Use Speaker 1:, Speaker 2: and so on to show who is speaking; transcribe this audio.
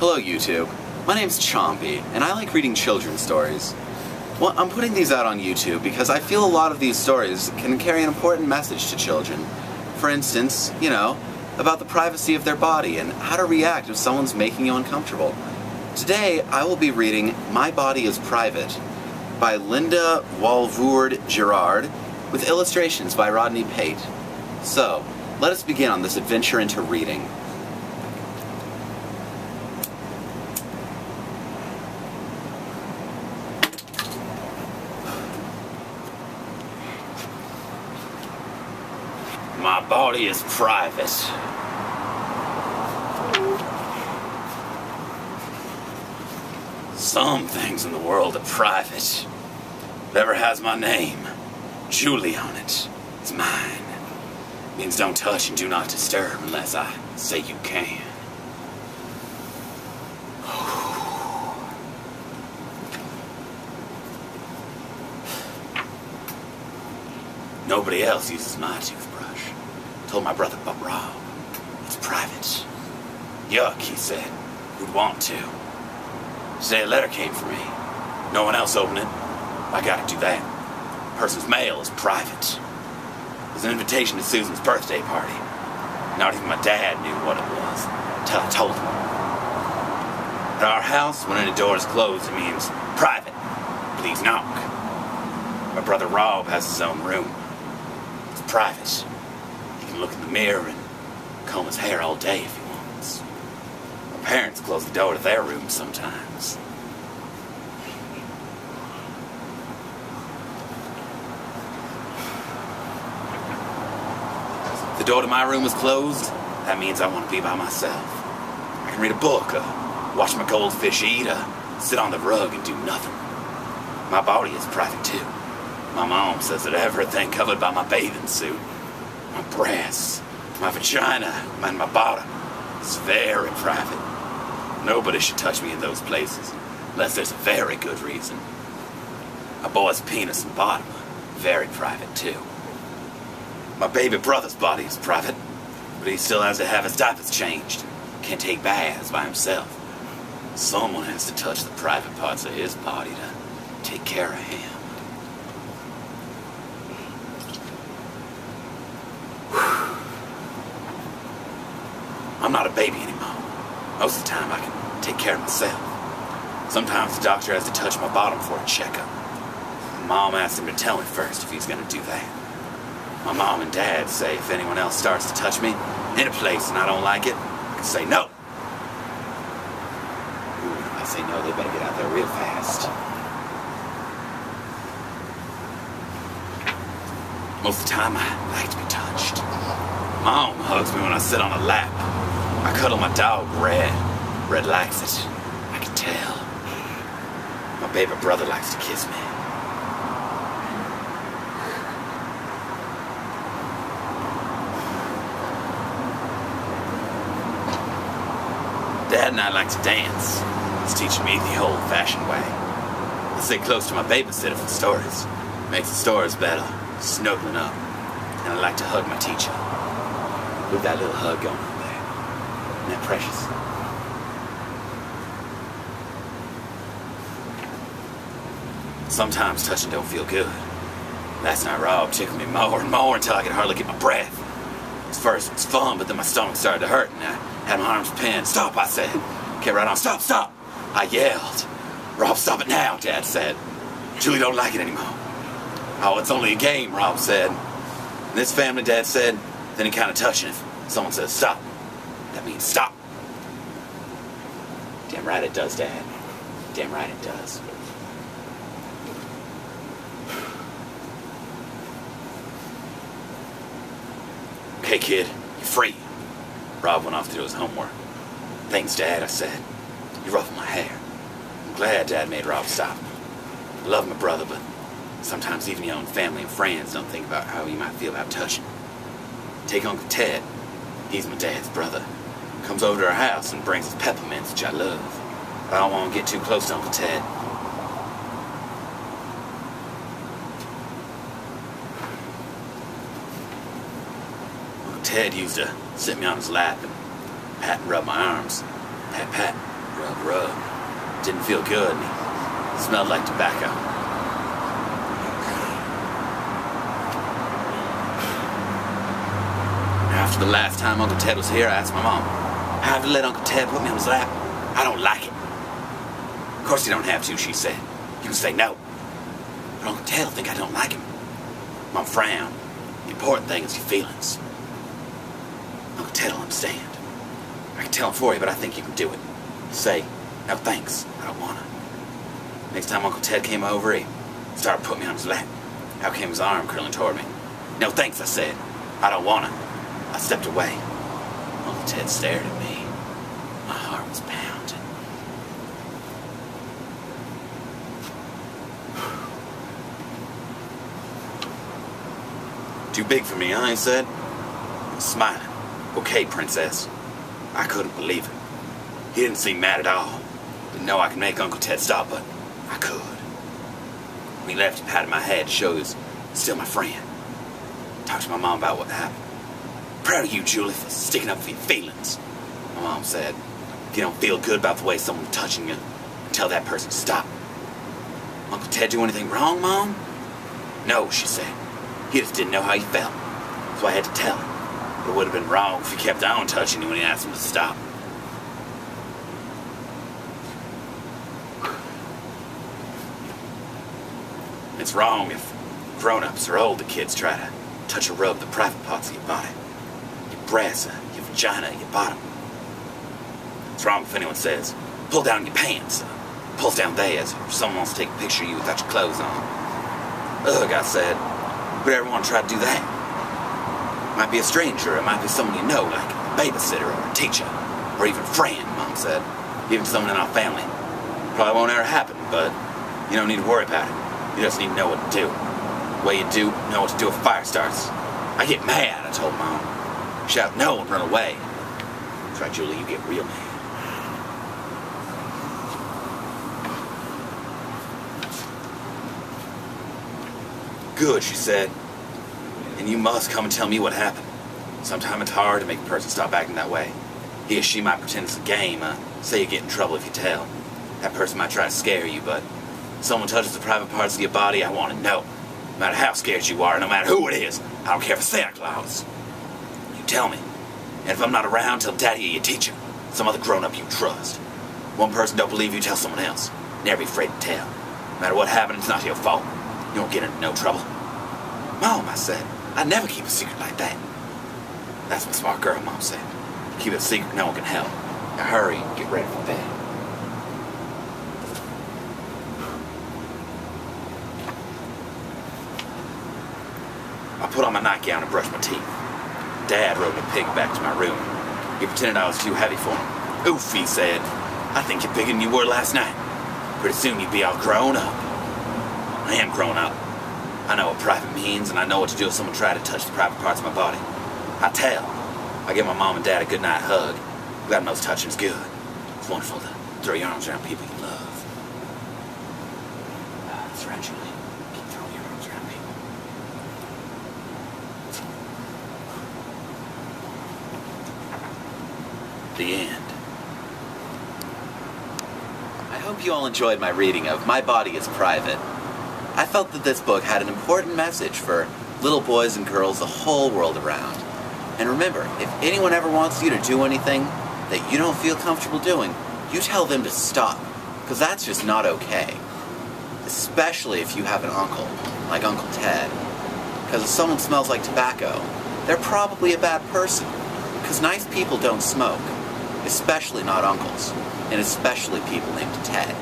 Speaker 1: Hello YouTube, my name's Chompy, and I like reading children's stories. Well, I'm putting these out on YouTube because I feel a lot of these stories can carry an important message to children. For instance, about the privacy of their body and how to react if someone's making you uncomfortable. Today, I will be reading My Body is Private by Linda Walvoord-Gerard with illustrations by Rodney Pate. So, let us begin on this adventure into reading. My body is private. Some things in the world are private. Whatever has my name, Julie, on it, it's mine. It means don't touch and do not disturb unless I say you can. Nobody else uses my toothbrush. Told my brother Rob, it's private. Yuck, he said. Who'd want to? Today a letter came for me. No one else opened it. I gotta do that. Person's mail is private. It was an invitation to Susan's birthday party. Not even my dad knew what it was until I told him. At our house, when any door is closed, it means private. Please knock. My brother Rob has his own room. It's private. He can look in the mirror and comb his hair all day if he wants. My parents close the door to their room sometimes. If the door to my room is closed, that means I want to be by myself. I can read a book, watch my goldfish eat, sit on the rug and do nothing. My body is private too. My mom says that everything covered by my bathing suit, my breasts, my vagina, and my bottom is very private. Nobody should touch me in those places, unless there's a very good reason. My boy's penis and bottom are very private too. My baby brother's body is private, but he still has to have his diapers changed. Can't take baths by himself. Someone has to touch the private parts of his body to take care of him. I'm not a baby anymore. Most of the time I can take care of myself. Sometimes the doctor has to touch my bottom for a checkup. Mom asked him to tell me first if he's going to do that. My mom and dad say if anyone else starts to touch me in a place and I don't like it, I can say no. Ooh, if I say no, they better get out there real fast. Most of the time I like to be touched. Mom hugs me when I sit on her lap. I cuddle my dog, Red. Red likes it. I can tell. My baby brother likes to kiss me. Dad and I like to dance. He's teaching me the old-fashioned way. I sit close to my babysitter for stories. Makes the stories better, snuggling up. And I like to hug my teacher. With that little hug going on there. Isn't that precious? Sometimes touching don't feel good. Last night Rob tickled me more and more until I could hardly get my breath. At first it was fun, but then my stomach started to hurt and I had my arms pinned. Stop, I said. Kept right on. Stop, stop! I yelled. Rob, stop it now, Dad said. Julie don't like it anymore. Oh, it's only a game, Rob said. In this family, Dad said, then he kind of touching if someone says stop. That means stop. Damn right it does, Dad. Damn right it does. Okay, kid, you're free. Rob went off to do his homework. Thanks, Dad, I said. You ruffled my hair. I'm glad Dad made Rob stop. I love my brother, but sometimes even your own family and friends don't think about how you might feel about touching. Take Uncle Ted. He's my dad's brother. Comes over to our house and brings us peppermints, which I love. But I don't want to get too close to Uncle Ted. Uncle Ted used to sit me on his lap and pat and rub my arms. Pat, pat, rug. Didn't feel good, and he smelled like tobacco. After the last time Uncle Ted was here, I asked my mom, "How to let Uncle Ted put me on his lap? I don't like it." "Of course you don't have to," she said. "You can say no. But Uncle Ted will think I don't like him." Mom frowned. "The important thing is your feelings. Uncle Ted will understand. I can tell him for you, but I think you can do it. Say, no thanks, I don't wanna." Next time Uncle Ted came over, he started putting me on his lap. Out came his arm curling toward me. "No thanks," I said. "I don't wanna." I stepped away. Uncle Ted stared at me. My heart was pounding. "Too big for me, huh?" he said. I was smiling. "Okay, princess." I couldn't believe it. He didn't seem mad at all. Didn't know I could make Uncle Ted stop, but I could. When he left, he patted my head to show he was still my friend. Talked to my mom about what happened. "Proud of you, Julie, for sticking up for your feelings," my mom said. "If you don't feel good about the way someone's touching you, tell that person to stop." "Uncle Ted do anything wrong, Mom?" "No," she said. "He just didn't know how he felt, so I had to tell him. But it would have been wrong if he kept on touching you when he asked him to stop." It's wrong if grown-ups or older kids try to touch or rub the private parts of your body. Your breasts, your vagina, your bottom. It's wrong if anyone says, "Pull down your pants," pulls down theirs, or someone wants to take a picture of you without your clothes on. "Ugh," I said. "Would everyone try to do that? It might be a stranger, it might be someone you know, like a babysitter or a teacher, or even a friend," Mom said. "Even someone in our family. Probably won't ever happen, but you don't need to worry about it. You just need to know what to do. The way you do, know what to do if a fire starts." "I get mad," I told Mom. "Shout no and run away." "That's right, Julie, you get real mad." "Good," she said. "And you must come and tell me what happened. Sometimes it's hard to make a person stop acting that way. He or she might pretend it's a game, say you get in trouble if you tell. That person might try to scare you, but if someone touches the private parts of your body, I want to know. No matter how scared you are, no matter who it is, I don't care if it's Santa Claus. You tell me. And if I'm not around, tell Daddy or your teacher, some other grown-up you trust. One person don't believe you, tell someone else. Never be afraid to tell. No matter what happened, it's not your fault. You won't get into no trouble." "Mom," I said, "I'd never keep a secret like that." "That's my smart girl," Mom said. "Keep it a secret, no one can help. Now hurry and get ready for bed." I put on my nightgown and brushed my teeth. Dad rode a pig back to my room. He pretended I was too heavy for him. "Oof," he said. "I think you're bigger than you were last night. Pretty soon you'll be all grown up." I am grown up. I know what private means, and I know what to do if someone tried to touch the private parts of my body. I tell. I give my mom and dad a good night hug. God knows touching's good. It's wonderful to throw your arms around people you love. That's right, Julie. Keep throwing your arms around people. The end. I hope you all enjoyed my reading of My Body is Private. I felt that this book had an important message for little boys and girls the whole world around. And remember, if anyone ever wants you to do anything that you don't feel comfortable doing, you tell them to stop, because that's just not okay. Especially if you have an uncle, like Uncle Ted. Because if someone smells like tobacco, they're probably a bad person. Because nice people don't smoke, especially not uncles, and especially people named Ted.